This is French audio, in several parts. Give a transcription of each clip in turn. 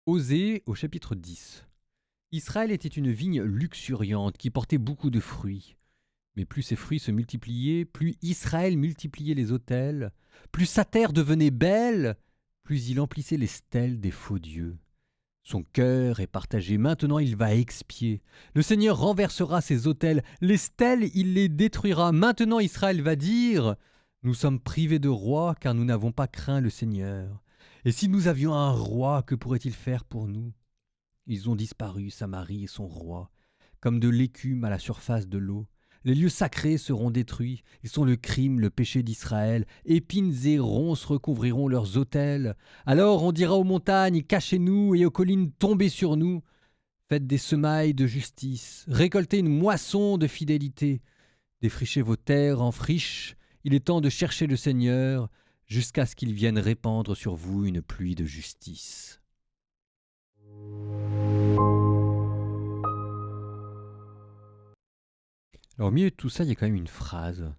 Osée au chapitre 10. Israël était une vigne luxuriante qui portait beaucoup de fruits. Mais plus ses fruits se multipliaient, plus Israël multipliait les autels, plus sa terre devenait belle, plus il emplissait les stèles des faux dieux. Son cœur est partagé, maintenant il va expier. Le Seigneur renversera ses autels, les stèles il les détruira. Maintenant Israël va dire: Nous sommes privés de roi car nous n'avons pas craint le Seigneur. Et si nous avions un roi, que pourrait-il faire pour nous? Ils ont disparu, Samarie et son roi, comme de l'écume à la surface de l'eau. Les lieux sacrés seront détruits, ils sont le crime, le péché d'Israël. Épines et ronces recouvriront leurs autels. Alors on dira aux montagnes, cachez-nous, et aux collines, tombez sur nous. Faites des semailles de justice, récoltez une moisson de fidélité. Défrichez vos terres en friche, il est temps de chercher le Seigneur, jusqu'à ce qu'il vienne répandre sur vous une pluie de justice. Alors, au milieu de tout ça, il y a quand même une phrase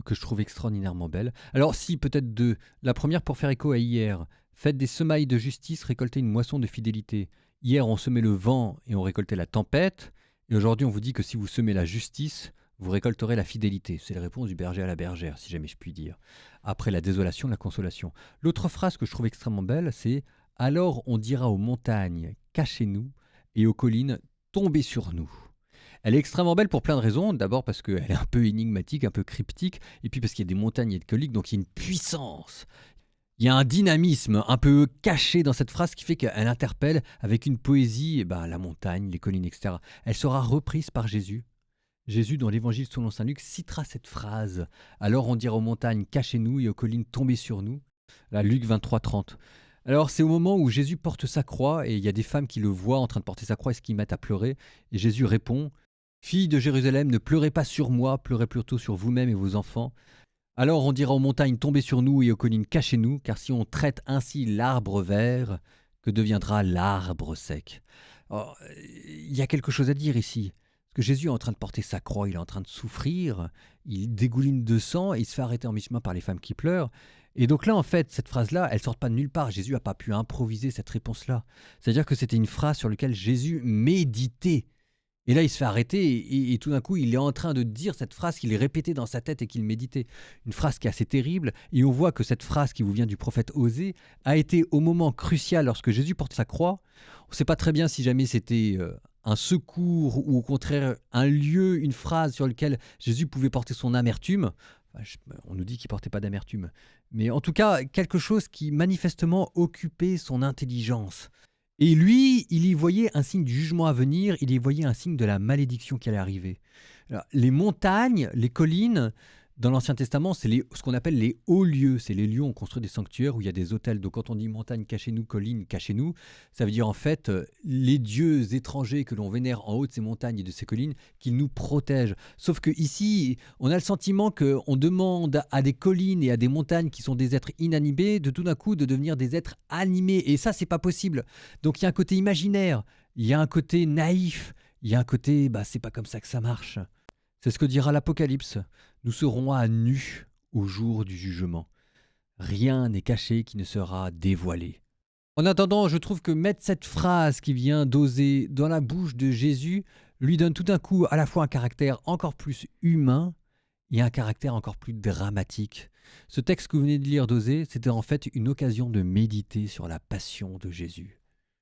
que je trouve extraordinairement belle. Alors, si, peut-être deux. La première pour faire écho à hier. Faites des semailles de justice, récoltez une moisson de fidélité. Hier, on semait le vent et on récoltait la tempête. Et aujourd'hui, on vous dit que si vous semez la justice, vous récolterez la fidélité. C'est la réponse du berger à la bergère, si jamais je puis dire. Après la désolation, la consolation. L'autre phrase que je trouve extrêmement belle, c'est: alors on dira aux montagnes, cachez-nous, et aux collines, tombez sur nous. Elle est extrêmement belle pour plein de raisons. D'abord parce qu'elle est un peu énigmatique, un peu cryptique, et puis parce qu'il y a des montagnes et de collines, donc il y a une puissance. Il y a un dynamisme un peu caché dans cette phrase qui fait qu'elle interpelle avec une poésie, la montagne, les collines, etc. Elle sera reprise par Jésus. Jésus, dans l'évangile selon saint Luc, citera cette phrase. Alors on dira aux montagnes, cachez-nous, et aux collines, tombez sur nous. Là, Luc 23, 30. Alors c'est au moment où Jésus porte sa croix, et il y a des femmes qui le voient en train de porter sa croix et se qui mettent à pleurer. Et Jésus répond: Filles de Jérusalem, ne pleurez pas sur moi, pleurez plutôt sur vous-même et vos enfants. Alors on dira aux montagnes, tombez sur nous, et aux collines, cachez-nous, car si on traite ainsi l'arbre vert, que deviendra l'arbre sec? Alors, il y a quelque chose à dire ici. Parce que Jésus est en train de porter sa croix, il est en train de souffrir, il dégouline de sang, et il se fait arrêter en mi-chemin par les femmes qui pleurent. Et donc là, en fait, cette phrase-là, elle ne sort pas de nulle part. Jésus n'a pas pu improviser cette réponse-là. C'est-à-dire que c'était une phrase sur laquelle Jésus méditait. Et là, il se fait arrêter et tout d'un coup, il est en train de dire cette phrase qu'il est répétée dans sa tête et qu'il méditait. Une phrase qui est assez terrible. Et on voit que cette phrase qui vous vient du prophète Osée a été au moment crucial lorsque Jésus porte sa croix. On ne sait pas très bien si jamais c'était un secours ou au contraire un lieu, une phrase sur laquelle Jésus pouvait porter son amertume. On nous dit qu'il portait pas d'amertume. Mais en tout cas, quelque chose qui manifestement occupait son intelligence. Et lui, il y voyait un signe du jugement à venir, il y voyait un signe de la malédiction qui allait arriver. Alors, les montagnes, les collines, dans l'Ancien Testament, c'est ce qu'on appelle les hauts lieux. C'est les lieux où on construit des sanctuaires, où il y a des autels. Donc quand on dit montagne, cachez-nous, colline, cachez-nous, ça veut dire en fait les dieux étrangers que l'on vénère en haut de ces montagnes et de ces collines, qui nous protègent. Sauf que ici, on a le sentiment qu'on demande à des collines et à des montagnes qui sont des êtres inanimés, de tout d'un coup de devenir des êtres animés. Et ça, c'est pas possible. Donc il y a un côté imaginaire, il y a un côté naïf, il y a un côté, c'est pas comme ça que ça marche. C'est ce que dira l'Apocalypse. Nous serons à nu au jour du jugement. Rien n'est caché qui ne sera dévoilé. En attendant, je trouve que mettre cette phrase qui vient d'Osée dans la bouche de Jésus lui donne tout d'un coup à la fois un caractère encore plus humain et un caractère encore plus dramatique. Ce texte que vous venez de lire d'Osée, c'était en fait une occasion de méditer sur la passion de Jésus.